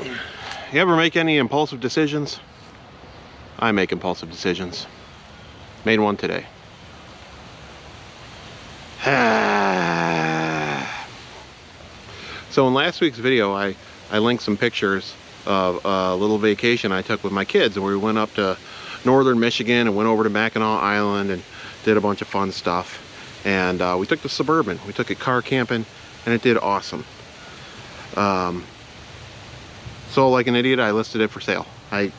You ever make any impulsive decisions? I make impulsive decisions. Made one today. So in last week's video, I linked some pictures of a little vacation I took with my kids, and we went up to northern Michigan and went over to Mackinac Island and did a bunch of fun stuff. And we took the Suburban. We took it car camping, and it did awesome. So like an idiot, I listed it for sale. I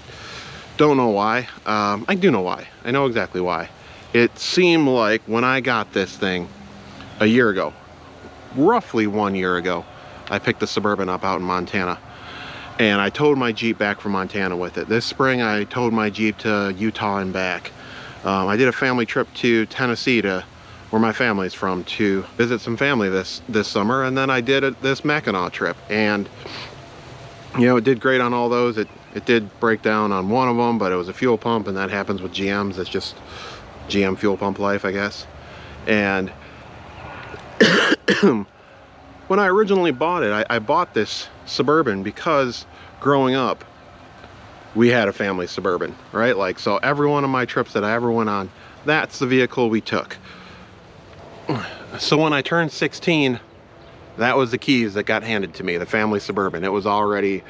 don't know why. I do know why. I know exactly why. It seemed like when I got this thing a year ago, roughly 1 year ago, I picked the Suburban up out in Montana, and I towed my Jeep back from Montana with it. This spring I towed my Jeep to Utah and back. I did a family trip to Tennessee, to where my family's from, to visit some family this summer, and then I did this Mackinac trip, and you know, it did great on all those. It did break down on one of them, but it was a fuel pump, and that happens with GMs. It's just GM fuel pump life, I guess. And when I originally bought it, I bought this Suburban because growing up, we had a family Suburban, right? Like, so every one of my trips that I ever went on, that's the vehicle we took. So when I turned 16, that was the keys that got handed to me, the family Suburban. It was already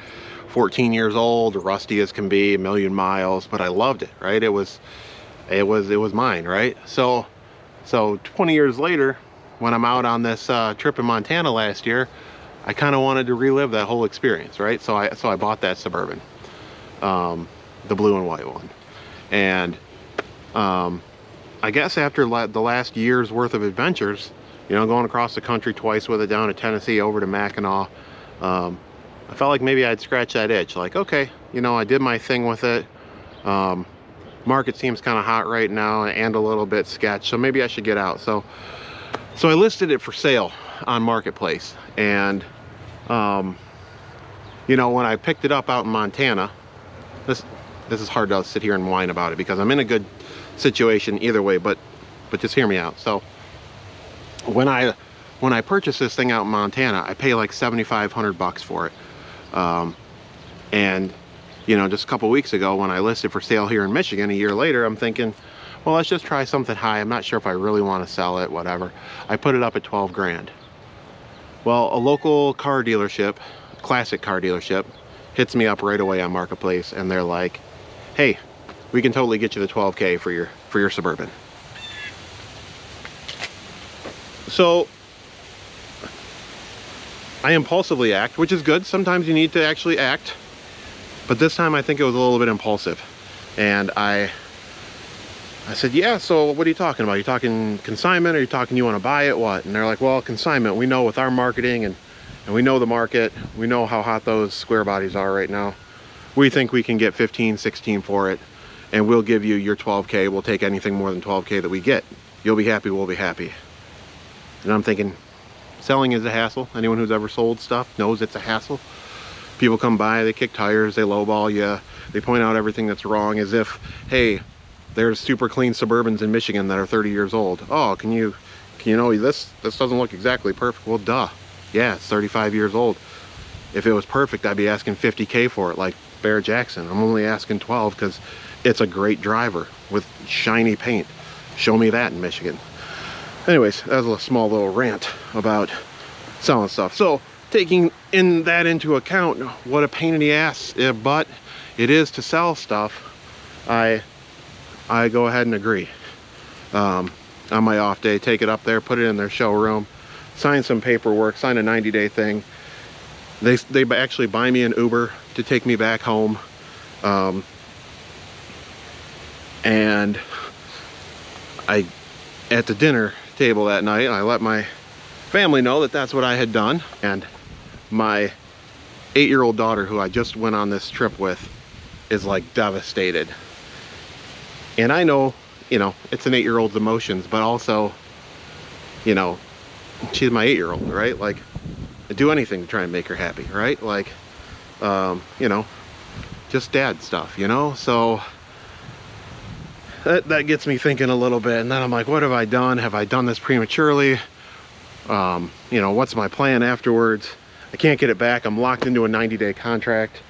14 years old, rusty as can be, 1,000,000 miles, but I loved it, right? It was mine, right? So 20 years later, when I'm out on this trip in Montana last year, I kind of wanted to relive that whole experience, right? So I bought that Suburban, the blue and white one. And I guess after the last year's worth of adventures, you know, going across the country twice with it, down to Tennessee, over to Mackinac, I felt like maybe I'd scratch that itch. Like, okay, you know, I did my thing with it. Market seems kind of hot right now and a little bit sketch, so maybe I should get out. So I listed it for sale on Marketplace, and you know, when I picked it up out in Montana, this is hard to sit here and whine about it because I'm in a good situation either way, but just hear me out. So when I purchased this thing out in Montana, I pay like $7,500 for it. And you know, just a couple weeks ago when I listed for sale here in Michigan, a year later, I'm thinking, well, let's just try something high. I'm not sure if I really want to sell it, whatever. I put it up at 12 grand. Well, a local car dealership, classic car dealership, hits me up right away on Marketplace, and they're like, hey, we can totally get you the 12K for your Suburban. So I impulsively act, which is good. Sometimes you need to actually act, but this time I think it was a little bit impulsive. And I said, yeah, so what are you talking about? Are you talking consignment? Are you talking you want to buy it? What? And they're like, well, consignment. We know with our marketing and we know the market. We know how hot those square bodies are right now. We think we can get 15, 16 for it, and we'll give you your 12K. We'll take anything more than 12K that we get. You'll be happy, we'll be happy. And I'm thinking, selling is a hassle. Anyone who's ever sold stuff knows it's a hassle. People come by, they kick tires, they lowball you, they point out everything that's wrong, as if, hey, there's super clean Suburbans in Michigan that are 30 years old. Oh, can you know, this doesn't look exactly perfect. Well, duh. Yeah, it's 35 years old. If it was perfect, I'd be asking 50K for it, like Bear Jackson. I'm only asking 12 because it's a great driver with shiny paint. Show me that in Michigan. Anyways, that was a small little rant about selling stuff. So taking that into account, what a pain in the ass but it is to sell stuff, I go ahead and agree. On my off day, take it up there, put it in their showroom, sign some paperwork, sign a 90-day thing. They actually buy me an Uber to take me back home. And at the dinner table that night, I let my family know that that's what I had done. And my 8-year-old daughter, who I just went on this trip with, is like devastated. And I know, you know, it's an 8-year-old's emotions, but also, you know, she's my 8-year-old, right? Like, I'd do anything to try and make her happy, right? Like, you know, just dad stuff, you know? So that gets me thinking a little bit. And then I'm like, what have I done? Have I done this prematurely? You know, what's my plan afterwards? I can't get it back. I'm locked into a 90-day contract.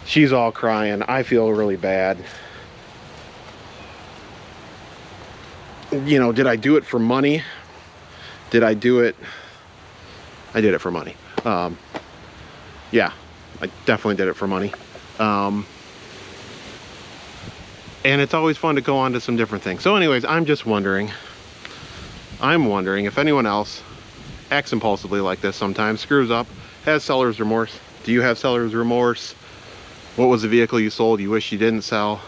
She's all crying. I feel really bad. You know, did I do it for money? Did I do it? I did it for money. Yeah, I definitely did it for money. And it's always fun to go on to some different things. So anyways, I'm wondering if anyone else acts impulsively like this sometimes, screws up, has seller's remorse. Do you have seller's remorse? What was the vehicle you sold you wish you didn't sell?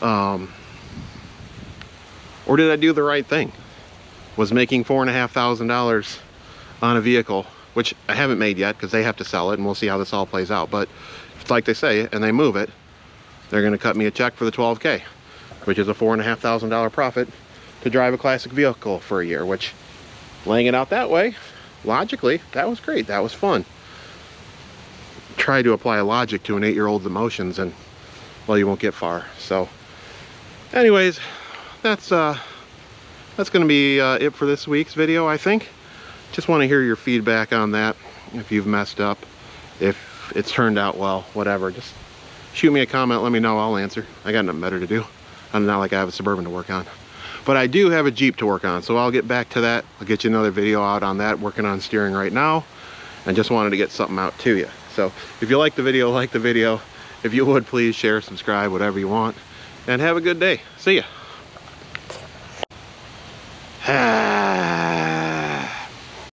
Or did I do the right thing? Was making $4,500 on a vehicle, which I haven't made yet because they have to sell it, and we'll see how this all plays out. But it's like they say, and they move it, they're going to cut me a check for the $12K, which is a $4,500 profit to drive a classic vehicle for a year, which, laying it out that way, logically, that was great. That was fun. Try to apply logic to an 8-year-old's emotions, and, well, you won't get far. So, anyways, that's going to be it for this week's video, I think. Just want to hear your feedback on that. If you've messed up, if it's turned out well, whatever. Just shoot me a comment, let me know, I'll answer. I got nothing better to do. I'm not like I have a Suburban to work on. But I do have a Jeep to work on, so I'll get back to that. I'll get you another video out on that, working on steering right now. And just wanted to get something out to you. So if you like the video, like the video. If you would, please share, subscribe, whatever you want. And have a good day. See ya.